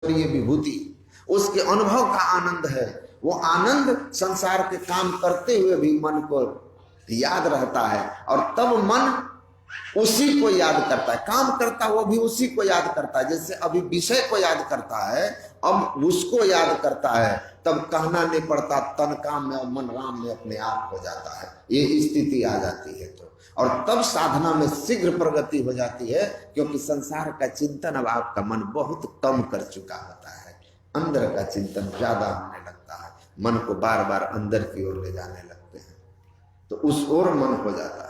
ये विभूति, उसके अनुभव का आनंद है। वो आनंद संसार के काम करते हुए भी मन को याद रहता है, और तब मन उसी को याद करता है। काम करता वो भी उसी को याद करता है। जैसे अभी विषय को याद करता है, अब उसको याद करता है, तब कहना नहीं पड़ता, तन काम में और मन राम में अपने आप हो जाता है। ये स्थिति आ जाती है तो, और तब साधना में शीघ्र प्रगति हो जाती है, क्योंकि संसार का चिंतन अब आपका मन बहुत कम कर चुका होता है। अंदर का चिंतन ज्यादा होने लगता है, मन को बार बार अंदर की ओर ले जाने लगते हैं, तो उस ओर मन हो जाता है।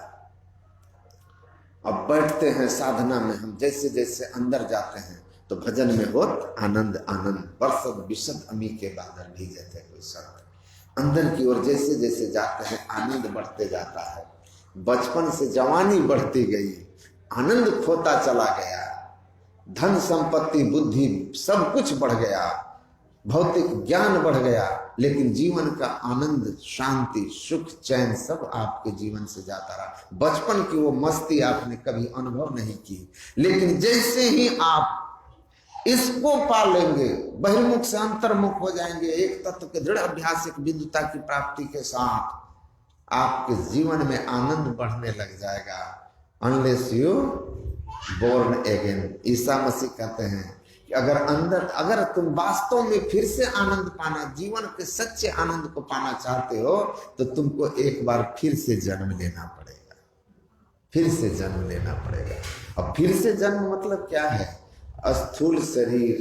अब बैठते हैं साधना में, हम जैसे जैसे अंदर जाते हैं तो भजन में होत आनंद आनंद, बरसत विशद अमी के बादल भीजे थे कोई शब्द। अंदर की ओर जैसे जैसे जाते हैं आनंद बढ़ते जाता है। बचपन से जवानी बढ़ती गई, आनंद खोता चला गया, धन संपत्ति बुद्धि सब कुछ बढ़ गया, भौतिक ज्ञान बढ़ गया, लेकिन जीवन का आनंद शांति सुख चैन सब आपके जीवन से जाता रहा। बचपन की वो मस्ती आपने कभी अनुभव नहीं की, लेकिन जैसे ही आप इसको पा लेंगे, बहिर्मुख से अंतर्मुख हो जाएंगे, एक तत्व के दृढ़ अभ्यास एक बिंदुता की प्राप्ति के साथ आपके जीवन में आनंद बढ़ने लग जाएगा। Unless you born again, Isa Masih कहते हैं कि अगर तुम वास्तव में फिर से आनंद पाना, जीवन के सच्चे आनंद को पाना चाहते हो, तो तुमको एक बार फिर से जन्म लेना पड़ेगा। फिर से जन्म लेना पड़ेगा। अब फिर से जन्म मतलब क्या है? स्थूल शरीर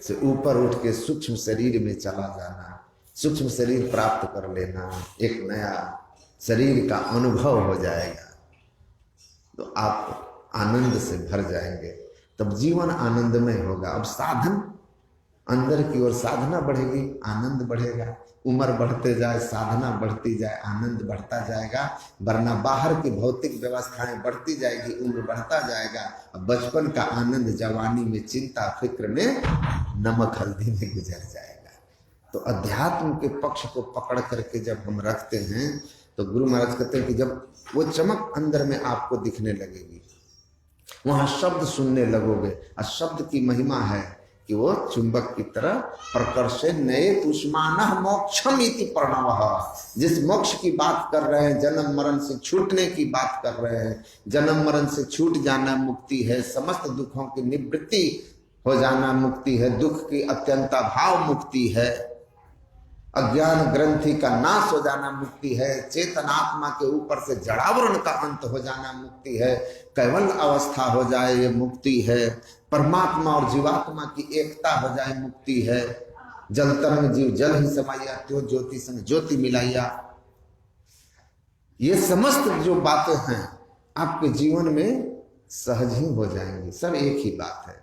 से ऊपर उठ के सूक्ष्म शरीर में चला जाना, सूक्ष्म शरीर प्राप्त कर लेना, एक नया शरीर का अनुभव हो जाएगा, तो आप आनंद से भर जाएंगे, तब जीवन आनंदमय होगा। अब साधन अंदर की ओर साधना बढ़ेगी, आनंद बढ़ेगा, उम्र बढ़ते जाए साधना बढ़ती जाए, आनंद बढ़ता जाएगा। वरना बाहर की भौतिक व्यवस्थाएं बढ़ती जाएगी, उम्र बढ़ता जाएगा, अब बचपन का आनंद जवानी में चिंता फिक्र में नमक हल्दी में गुजर जाएगा। तो अध्यात्म के पक्ष को पकड़ करके जब हम रखते हैं, तो गुरु महाराज कहते हैं कि जब वो चमक अंदर में आपको दिखने लगेगी, वहां शब्द सुनने लगोगे, और शब्द की महिमा है कि वो चुंबक की तरह प्रकर्षे नए तुष्मानः मोक्षम इति प्रणवः। जिस मोक्ष की बात कर रहे हैं, जन्म मरण से छूटने की बात कर रहे हैं, जन्म मरण से छूट जाना मुक्ति है, समस्त दुखों की निवृत्ति हो जाना मुक्ति है, दुख की अत्यंता भाव मुक्ति है, अज्ञान ग्रंथि का नाश हो जाना मुक्ति है, चेतनात्मा के ऊपर से जड़ावरण का अंत हो जाना मुक्ति है, कैवल अवस्था हो जाए ये मुक्ति है, परमात्मा और जीवात्मा की एकता हो जाए मुक्ति है, जल तरंग जीव जल ही समाया, त्यो ज्योति संग ज्योति मिलाइया। ये समस्त जो बातें हैं आपके जीवन में सहज ही हो जाएंगी। सब एक ही बात है,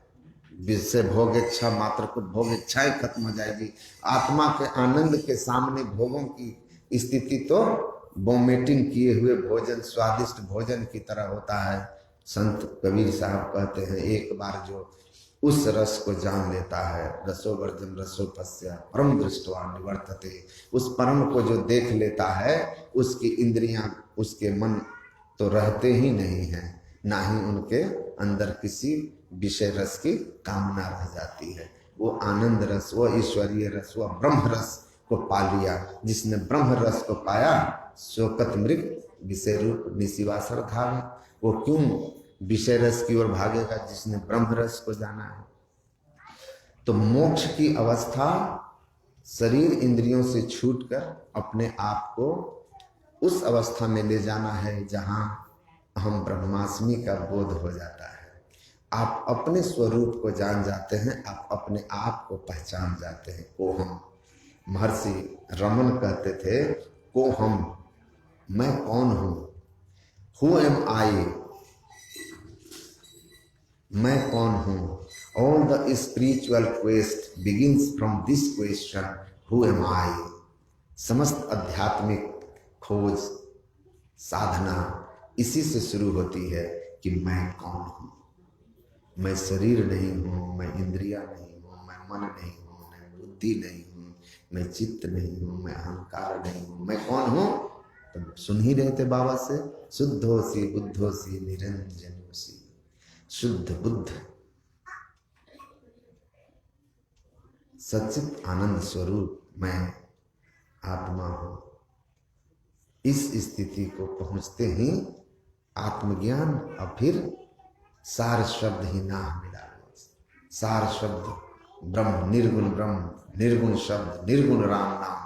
विषय भोग इच्छा मात्र को भोग इच्छाएं खत्म हो जाएगी। आत्मा के आनंद के सामने भोगों की स्थिति तो वोमिटिंग किए हुए भोजन, स्वादिष्ट भोजन की तरह होता है। संत कबीर साहब कहते हैं, एक बार जो उस रस को जान लेता है, रसो वर्जम रसो पश्य परम दृष्टवा निवर्तते, उस परम को जो देख लेता है, उसकी इंद्रियां उसके मन तो रहते ही नहीं है, ना ही उनके अंदर किसी विषय रस की कामना रह जाती है। वो आनंद रस, वो ईश्वरीय रस, वो ब्रह्म रस को पा लिया। जिसने ब्रह्म रस को पाया, शोकत मृग विषय रूप निशिवासर धावे। वो क्यों विषय रस की ओर भागेगा जिसने ब्रह्म रस को जाना है? तो मोक्ष की अवस्था शरीर इंद्रियों से छूटकर अपने आप को उस अवस्था में ले जाना है जहां हम ब्रह्मास्मि का बोध हो जाता है। आप अपने स्वरूप को जान जाते हैं, आप अपने आप को पहचान जाते हैं। को हम, महर्षि रमन कहते थे, को हम, मैं कौन हूं, हु एम आई, मैं कौन हूं। All the spiritual quest begins from this question, who am I. समस्त आध्यात्मिक खोज साधना इसी से शुरू होती है कि मैं कौन हूं। मैं शरीर नहीं हूं, मैं इंद्रिया नहीं हूं, मैं मन नहीं हूं, मैं बुद्धि नहीं हूं, मैं चित्त नहीं हूं, मैं अहंकार नहीं हूं। मैं कौन हूं? तो सुन ही रहे थे बाबा से, शुद्धोसी बुद्धोसी निरंजनोसी। शुद्ध बुद्ध सच्चित आनंद स्वरूप मैं आत्मा हूं। इस स्थिति को पहुंचते ही आत्मज्ञान और फिर सार शब्द ही ना मिला। सार शब्द ब्रह्म, निर्गुण शब्द, निर्गुण राम नाम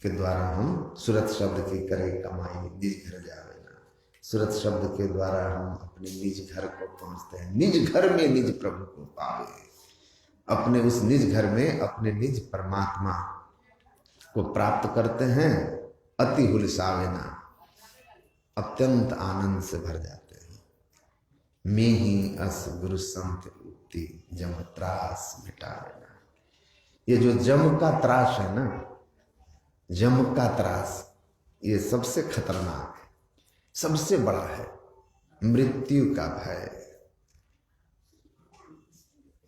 के द्वारा हम सूरत शब्द की करे कमाई निज घर जावे ना। सूरत शब्द के द्वारा हम अपने निज घर को पहुंचते हैं। निज घर में निज प्रभु को पावे। अपने उस निज घर में अपने निज परमात्मा को प्राप्त करते हैं। अति हुलसावे ना, अत्यंत आनंद से भर जाते हैं। मैं ही अस गुरु संत उक्ति जम त्रास मिटावे ना। ये जो जम का त्रास है ना, जम का त्रास, ये सबसे खतरनाक है, सबसे बड़ा है। मृत्यु का भय,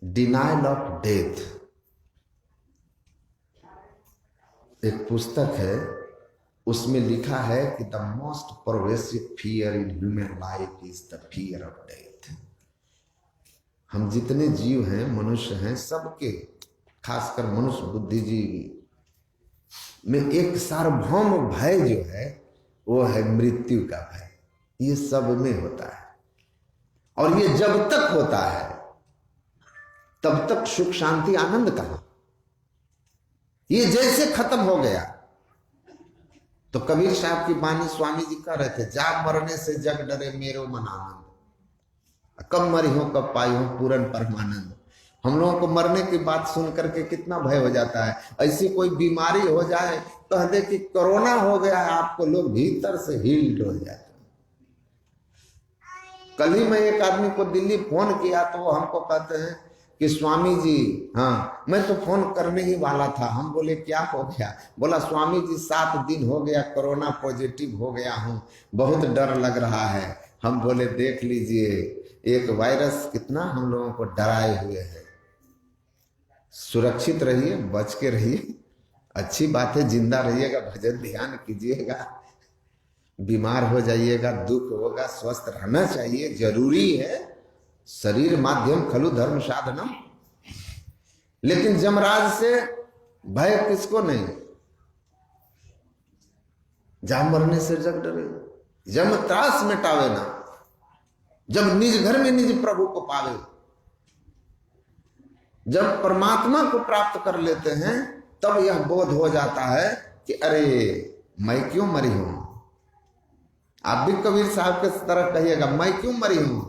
डिनाइल ऑफ डेथ। एक पुस्तक है, उसमें लिखा है कि the most pervasive fear in human life is the fear of death. हम जितने जीव हैं, मनुष्य हैं, सबके, खासकर मनुष्य बुद्धिजीवी में एक सार्वभौम भय जो है वो है मृत्यु का भय। ये सब में होता है और ये जब तक होता है तब तक सुख शांति आनंद कहां। ये जैसे खत्म हो गया तो कबीर साहब की वाणी स्वामी जी कह रहे थे, जा मरने से जग डरे मेरो मन आनंद। कब मरी हो कब पाई हो पूरन परमानंद। हम लोगों को मरने की बात सुन करके कितना भय हो जाता है। ऐसी कोई बीमारी हो जाए, कह दे कि कोरोना हो गया है आपको, लोग भीतर से हील्ड हो जाते हैं। कल ही मैं एक आदमी को दिल्ली फोन किया तो वो हमको कहते हैं कि स्वामी जी, हाँ मैं तो फोन करने ही वाला था। हम बोले क्या हो गया? बोला स्वामी जी 7 दिन हो गया कोरोना पॉजिटिव हो गया हूँ, बहुत डर लग रहा है। हम बोले देख लीजिए एक वायरस कितना हम लोगों को डराए हुए है। सुरक्षित रहिए, बच के रहिए, अच्छी बात है, जिंदा रहिएगा, भजन ध्यान कीजिएगा। बीमार हो जाइएगा, दुख होगा, स्वस्थ रहना चाहिए, जरूरी है। शरीर माध्यम खलु धर्म साधनम। लेकिन जमराज से भय किसको नहीं? जा मरने से जग डरे, जम त्रास मिटावे ना। जब निज घर में निज प्रभु को पावे, जब परमात्मा को प्राप्त कर लेते हैं, तब यह बोध हो जाता है कि अरे मैं क्यों मरी हूं। आप भी कबीर साहब के तरह कहिएगा, मैं क्यों मरी हूं?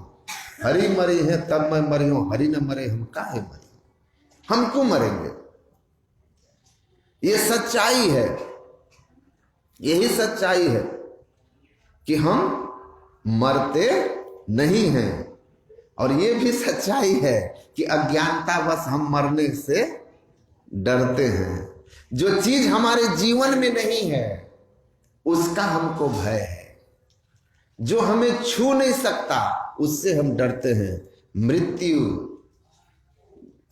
हरि मरी है तब मैं मरी हूं, हरि न मरे हम काहे मरे, हम क्यों मरेंगे? ये सच्चाई है, यही सच्चाई है कि हम मरते नहीं हैं। और ये भी सच्चाई है कि अज्ञानतावश हम मरने से डरते हैं। जो चीज हमारे जीवन में नहीं है उसका हमको भय है। जो हमें छू नहीं सकता उससे हम डरते हैं। मृत्यु,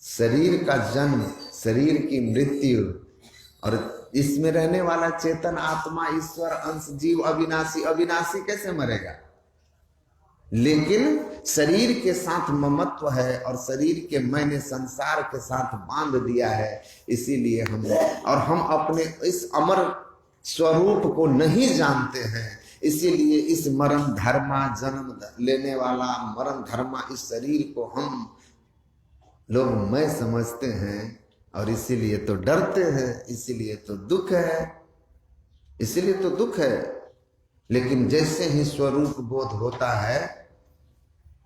शरीर का जन्म, शरीर की मृत्यु, और इसमें रहने वाला चेतन आत्मा, ईश्वर अंश, जीव अविनाशी। अविनाशी कैसे मरेगा? लेकिन शरीर के साथ ममत्व है और शरीर के मैंने संसार के साथ बांध दिया है। इसीलिए हम अपने इस अमर स्वरूप को नहीं जानते हैं। इसीलिए इस मरण धर्मा, जन्म लेने वाला मरण धर्मा इस शरीर को हम लोग मैं समझते हैं और इसीलिए तो डरते हैं, इसीलिए तो दुख है, इसीलिए तो दुख है। लेकिन जैसे ही स्वरूप बोध होता है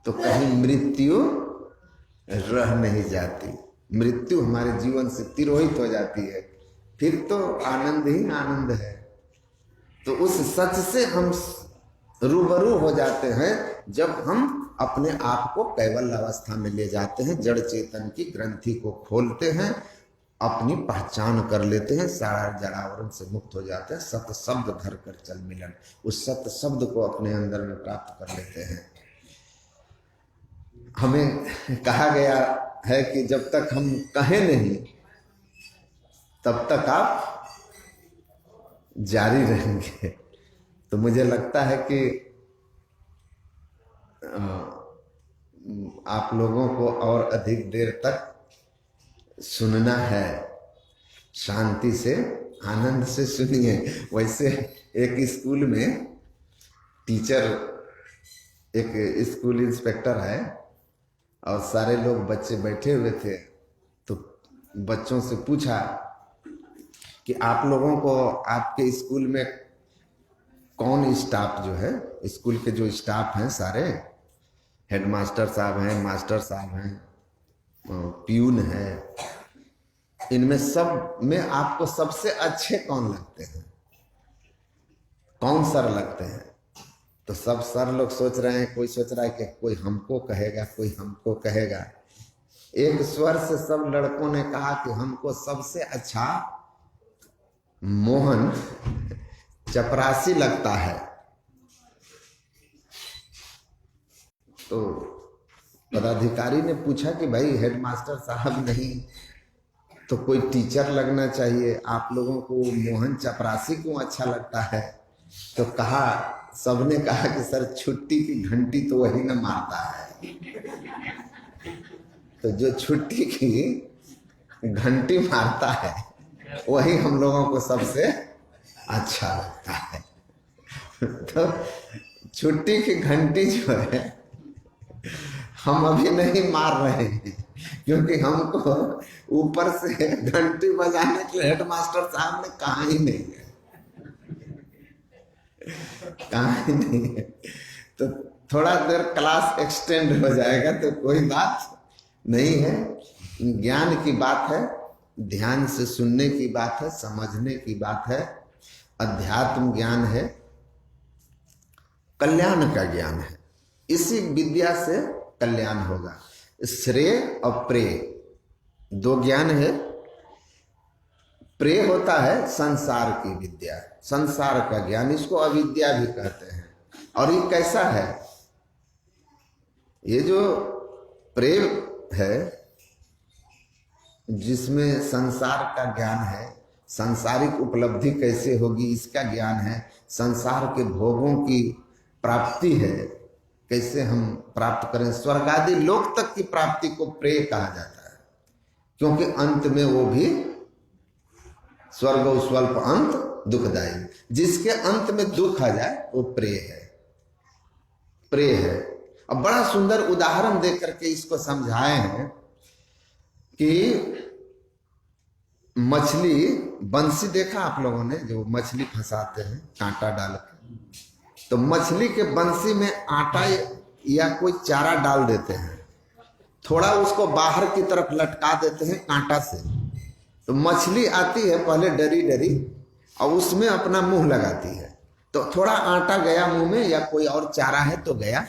तो कहीं मृत्यु रह नहीं जाती। मृत्यु हमारे जीवन से तिरोहित हो जाती है, फिर तो आनंद ही आनंद है। तो उस सच से हम रूबरू हो जाते हैं जब हम अपने आप को कैवल्य अवस्था में ले जाते हैं, जड़ चेतन की ग्रंथि को खोलते हैं, अपनी पहचान कर लेते हैं, सारा जड़ावरण से मुक्त हो जाते हैं, सत्य शब्द धर कर चल मिलन, उस सत्य शब्द को अपने अंदर में प्राप्त कर लेते हैं। हमें कहा गया है कि जब तक हम कहें नहीं तब तक आप जारी रहेंगे। तो मुझे लगता है कि आप लोगों को और अधिक देर तक सुनना है, शांति से आनंद से सुनिए। वैसे एक स्कूल में टीचर, एक स्कूल इंस्पेक्टर है और सारे लोग बच्चे बैठे हुए थे, तो बच्चों से पूछा कि आप लोगों को आपके स्कूल में कौन स्टाफ जो है, स्कूल के जो स्टाफ हैं सारे, हेडमास्टर साहब हैं, मास्टर साहब हैं, प्यून है, इनमें सब में आपको सबसे अच्छे कौन लगते हैं, कौन सर लगते हैं? तो सब सर लोग सोच रहे हैं, कोई सोच रहा है कि कोई हमको कहेगा, कोई हमको कहेगा। एक स्वर से सब लड़कों ने कहा कि हमको सबसे अच्छा मोहन चपरासी लगता है। तो पदाधिकारी ने पूछा कि भाई हेडमास्टर साहब नहीं तो कोई टीचर लगना चाहिए, आप लोगों को मोहन चपरासी क्यों अच्छा लगता है? तो कहा, सबने कहा कि सर छुट्टी की घंटी तो वही ना मारता है, तो जो छुट्टी की घंटी मारता है वही हम लोगों को सबसे अच्छा लगता है। तो छुट्टी की घंटी जो है हम अभी नहीं मार रहे हैं, क्योंकि हमको ऊपर से घंटी बजाने के लिए हेडमास्टर साहब ने कहा ही नहीं है, कहा ही नहीं है। तो थोड़ा देर क्लास एक्सटेंड हो जाएगा तो कोई बात नहीं है। ज्ञान की बात है, ध्यान से सुनने की बात है, समझने की बात है। अध्यात्म ज्ञान है, कल्याण का ज्ञान है। इसी विद्या से कल्याण होगा। श्रेय और प्रेय दो ज्ञान है। प्रेय होता है संसार की विद्या, संसार का ज्ञान, इसको अविद्या भी कहते हैं। और ये कैसा है? ये जो प्रेय है जिसमें संसार का ज्ञान है, सांसारिक उपलब्धि कैसे होगी इसका ज्ञान है, संसार के भोगों की प्राप्ति है, कैसे हम प्राप्त करें, स्वर्ग आदि लोक तक की प्राप्ति को प्रेय कहा जाता है, क्योंकि अंत में वो भी स्वर्ग स्वल्प अंत दुखदायी, जिसके अंत में दुख आ जाए वो प्रेय है, प्रेय है। अब बड़ा सुंदर उदाहरण देख करके इसको समझाए हैं कि मछली, बंसी देखा आप लोगों ने, जो मछली फंसाते हैं कांटा डाल के, तो मछली के बंसी में आटा या कोई चारा डाल देते हैं, थोड़ा उसको बाहर की तरफ लटका देते हैं कांटा से, तो मछली आती है पहले डरी डरी और उसमें अपना मुंह लगाती है, तो थोड़ा आटा गया मुंह में या कोई और चारा है तो गया,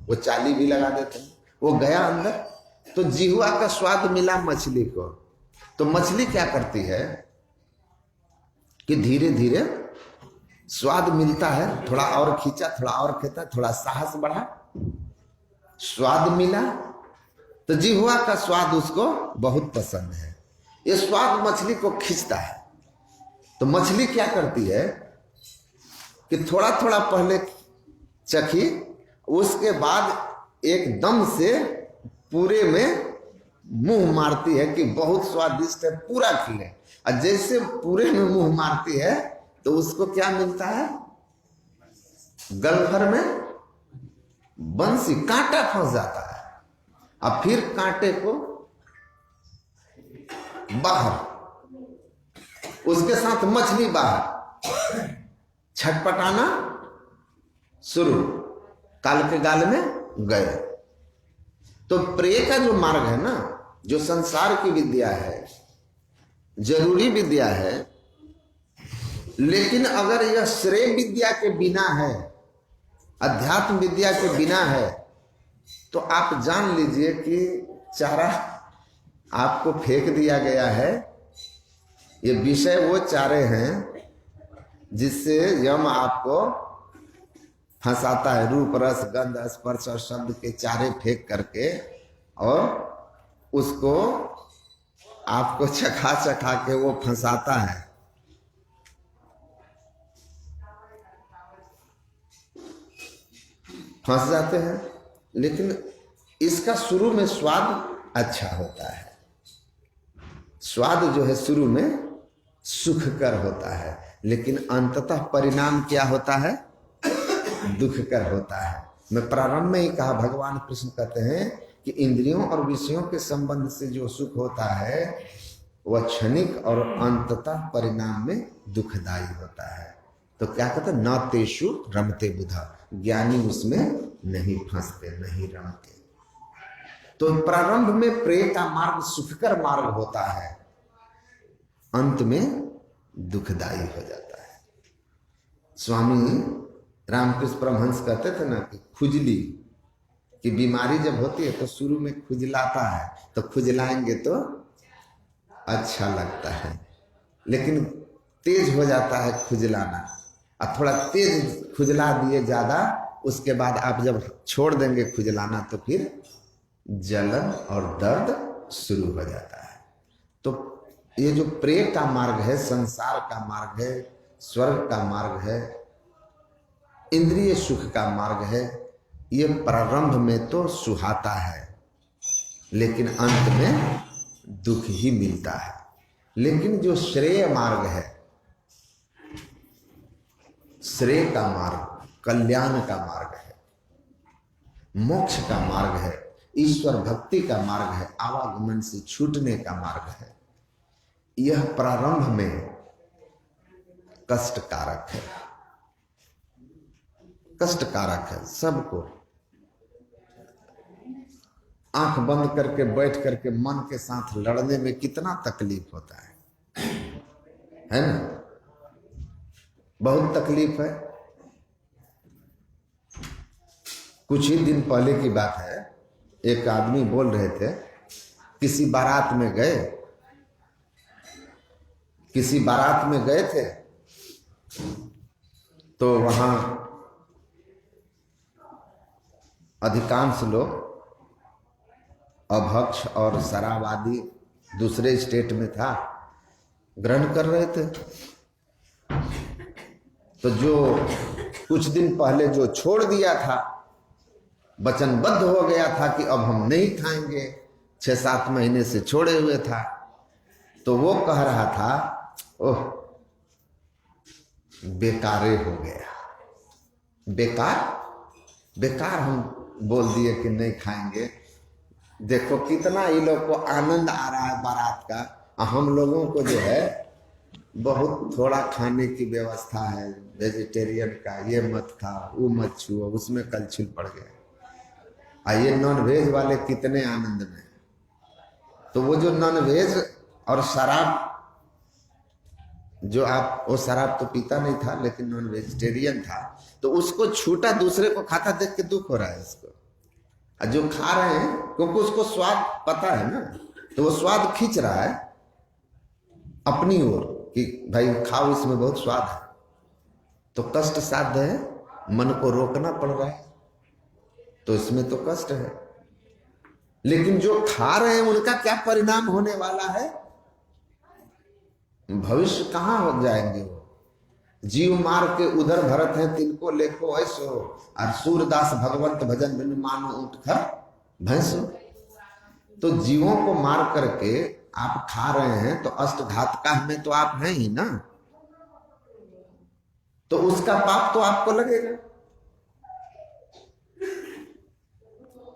वो चाली भी लगा देते हैं, वो गया अंदर, तो जिह्वा का स्वाद मिला मछली को। तो मछली क्या करती है कि धीरे धीरे स्वाद मिलता है, थोड़ा और खींचा, थोड़ा और खींचा, थोड़ा साहस बढ़ा, स्वाद मिला, तो जिह्वा का स्वाद उसको बहुत पसंद है, ये स्वाद मछली को खींचता है। तो मछली क्या करती है कि थोड़ा थोड़ा पहले चखी, उसके बाद एकदम से पूरे में मुंह मारती है कि बहुत स्वादिष्ट है, पूरा खिले। और जैसे पूरे में मुंह मारती है तो उसको क्या मिलता है? गलफर में बंसी, कांटा फंस जाता है, और फिर कांटे को बाहर, उसके साथ मछली बाहर, छटपटाना शुरू, काल के गाल में गए। तो प्रेय का जो मार्ग है ना, जो संसार की विद्या है, जरूरी विद्या है, लेकिन अगर यह श्रेय विद्या के बिना है, अध्यात्म विद्या के बिना है, तो आप जान लीजिए कि चारा आपको फेंक दिया गया है। ये विषय वो चारे हैं जिससे यम आपको फंसाता है, रूप रस गंध स्पर्श और शब्द के चारे फेंक करके, और उसको आपको चखा चखा के वो फंसाता है। फंस जाते हैं, लेकिन इसका शुरू में स्वाद अच्छा होता है, स्वाद जो है शुरू में सुखकर होता है, लेकिन अंततः परिणाम क्या होता है? दुखकर होता है। मैं प्रारंभ में ही कहा, भगवान कृष्ण कहते हैं कि इंद्रियों और विषयों के संबंध से जो सुख होता है वह क्षणिक और अंततः परिणाम में दुखदायी होता है। तो क्या कहते हैं? न तेषु रमते बुधा, ज्ञानी उसमें नहीं फंसते, नहीं रमते। तो प्रारंभ में प्रेय का मार्ग सुखकर मार्ग होता है, अंत में दुखदायी हो जाता है। स्वामी रामकृष्ण परमहंस कहते थे ना कि खुजली की बीमारी जब होती है तो शुरू में खुजलाता है, तो खुजलाएंगे तो अच्छा लगता है, लेकिन तेज हो जाता है खुजलाना, और थोड़ा तेज खुजला दिए ज्यादा, उसके बाद आप जब छोड़ देंगे खुजलाना तो फिर जलन और दर्द शुरू हो जाता है। तो ये जो प्रेय का मार्ग है, संसार का मार्ग है, स्वर्ग का मार्ग है, इंद्रिय सुख का मार्ग है, ये प्रारंभ में तो सुहाता है, लेकिन अंत में दुख ही मिलता है। लेकिन जो श्रेय मार्ग है, श्रेय का मार्ग, कल्याण का मार्ग है, मोक्ष का मार्ग है, ईश्वर भक्ति का मार्ग है, आवागमन से छूटने का मार्ग है, यह प्रारंभ में कष्टकारक है, कष्टकारक है सबको। आंख बंद करके बैठ करके मन के साथ लड़ने में कितना तकलीफ होता है ना? बहुत तकलीफ है। कुछ ही दिन पहले की बात है, एक आदमी बोल रहे थे, किसी बारात में गए, किसी बारात में गए थे, तो वहां अधिकांश लोग अभक्ष और शराब दूसरे स्टेट में था, ग्रहण कर रहे थे। तो जो कुछ दिन पहले जो छोड़ दिया था, वचनबद्ध हो गया था कि अब हम नहीं खाएंगे, 6-7 महीने से छोड़े हुए था, तो वो कह रहा था, ओह बेकारे हो गया, बेकार हम बोल दिए कि नहीं खाएंगे। देखो कितना ये लोग को आनंद आ रहा है बारात का, हम लोगों को जो है बहुत थोड़ा खाने की व्यवस्था है, वेजिटेरियन का, ये मत खा, वो मत छुओ, उसमें कलछुल पड़ गया। ये नॉन वेज वाले कितने आनंद में। तो वो जो नॉन वेज और शराब, जो आप, वो शराब तो पीता नहीं था लेकिन नॉन वेजिटेरियन था, तो उसको छूटा, दूसरे को खाता देख के दुख हो रहा है इसको। जो खा रहे हैं क्योंकि उसको स्वाद पता है ना, तो वो स्वाद खींच रहा है अपनी ओर कि भाई खाओ, इसमें बहुत स्वाद है। तो कष्ट साध्य है, मन को रोकना पड़ रहा है, तो इसमें तो कष्ट है। लेकिन जो खा रहे हैं उनका क्या परिणाम होने वाला है? भविष्य कहां हो जाएंगे वो? जीव मार के उधर भरत है, तिनको लेखो ऐसो, और सूरदास भगवंत भजन बिन मानो उठ कर भैंसो। तो जीवों को मार करके आप खा रहे हैं, तो अष्टघातका में तो आप हैं ही ना, तो उसका पाप तो आपको लगेगा।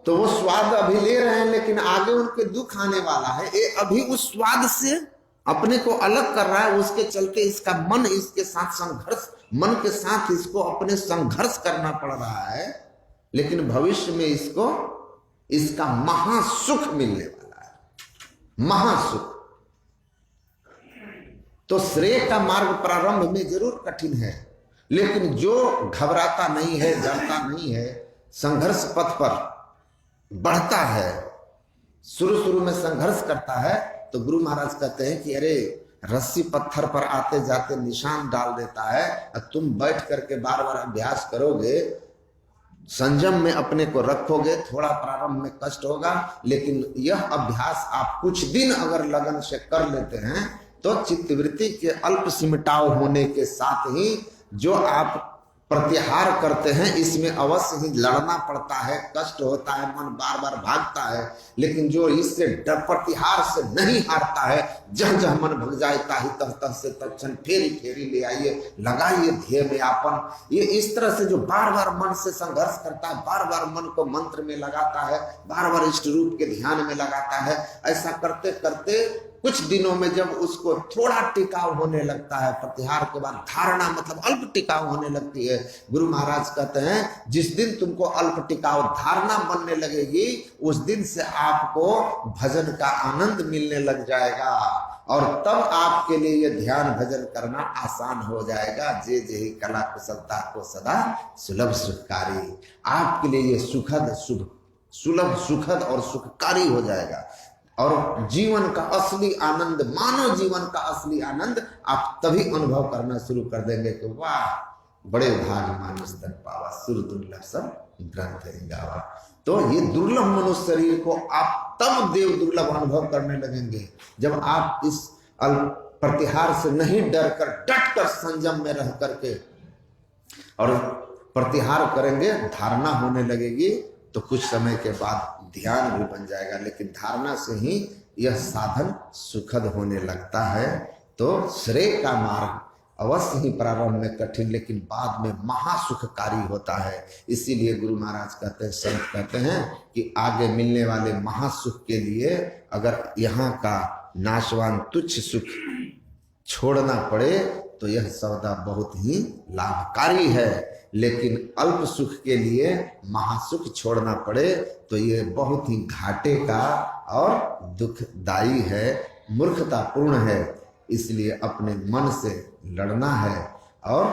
तो वो स्वाद अभी ले रहे हैं, लेकिन आगे उनके दुख आने वाला है। ये अभी उस स्वाद से अपने को अलग कर रहा है, उसके चलते इसका मन इसके साथ संघर्ष, मन के साथ इसको अपने संघर्ष करना पड़ रहा है, लेकिन भविष्य में इसको इसका महासुख मिलने वाला है, महासुख। तो श्रेय का मार्ग प्रारंभ में जरूर कठिन है, लेकिन जो घबराता नहीं है, डरता नहीं है, संघर्ष पथ पर बढ़ता है, शुरू में संघर्ष करता है, तो गुरु महाराज कहते हैं कि अरे रस्सी पत्थर पर आते जाते निशान डाल देता है, और तुम बैठ करके बार बार अभ्यास करोगे, संयम में अपने को रखोगे, थोड़ा प्रारंभ में कष्ट होगा, लेकिन यह अभ्यास आप कुछ दिन अगर लगन से कर लेते हैं, तो चित्तवृत्ति के अल्प सिमटाव होने के साथ ही जो आप प्रत्याहार करते हैं, इसमें अवश्य ही लड़ना पड़ता है, कष्ट होता है, मन बार बार भागता है। लेकिन जो इससे डर प्रतिहार से नहीं हारता है, जह जह मन भग जाता ही तह तह से तत्क्षण फेरी फेरी ले आइए, लगाइए ध्येय में आपन। ये इस तरह से जो बार बार मन से संघर्ष करता है, बार बार मन को मंत्र में लगाता है, बार बार इष्ट रूप के ध्यान में लगाता है, ऐसा करते करते कुछ दिनों में जब उसको थोड़ा टिकाव होने लगता है, प्रतिहार के बाद धारणा मतलब अल्प टिकाव होने लगती है। गुरु महाराज कहते हैं जिस दिन तुमको अल्प टिकाव धारणा बनने लगेगी, उस दिन से आपको भजन का आनंद मिलने लग जाएगा, और तब आपके लिए ये ध्यान भजन करना आसान हो जाएगा। जे जे कला कुशलता को सदा सुलभ सुखकारी, आपके लिए ये सुलभ सुखद और सुखकारी हो जाएगा। और जीवन का असली आनंद, मानव जीवन का असली आनंद आप तभी अनुभव करना शुरू कर देंगे कि वाह बड़े भाग मानुष तन पावा, सुर दुर्लभ सब ग्रंथ गावा। तो ये दुर्लभ मनुष्य शरीर को आप तब देव दुर्लभ अनुभव करने लगेंगे जब आप इस प्रतिहार से नहीं डर कर, डट कर संयम में रह करके और प्रतिहार करेंगे, धारणा होने लगेगी, तो कुछ समय के बाद ध्यान भी बन जाएगा। लेकिन धारणा से ही यह साधन सुखद होने लगता है। तो श्रेय का मार्ग अवश्य ही प्रारंभ में कठिन, लेकिन बाद में महासुखकारी होता है। इसीलिए गुरु महाराज कहते हैं, संत कहते हैं कि आगे मिलने वाले महासुख के लिए अगर यहाँ का नाशवान तुच्छ सुख छोड़ना पड़े तो यह सौदा बहुत ही लाभकारी है। लेकिन अल्प सुख के लिए महासुख छोड़ना पड़े तो ये बहुत ही घाटे का और दुखदायी है, मूर्खतापूर्ण है। इसलिए अपने मन से लड़ना है और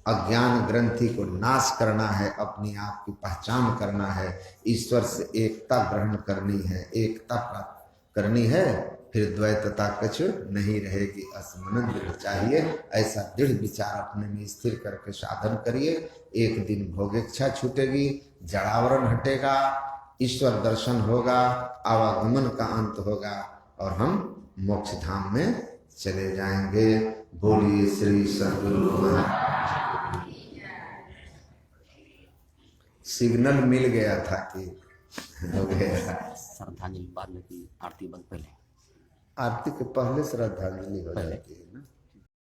अज्ञान ग्रंथि को नाश करना है, अपनी आप की पहचान करना है, ईश्वर से एकता ग्रहण करनी है, एकता प्राप्त करनी है, फिर द्वैतता कुछ नहीं रहेगी। असमन दृढ़ चाहिए, ऐसा दृढ़ विचार अपने में स्थिर करके साधन करिए। एक दिन भोगेच्छा छूटेगी, जड़ावरण हटेगा, ईश्वर दर्शन होगा, आवागमन का अंत होगा और हम मोक्ष धाम में चले जाएंगे। बोलिए श्री सद्गुरु महाराज। सिग्नल मिल गया था कि हो गया। श्रद्धांजलि बाद में की आरती बंद, पहले आरती के पहले श्रद्धांजलि हो जाती है ना।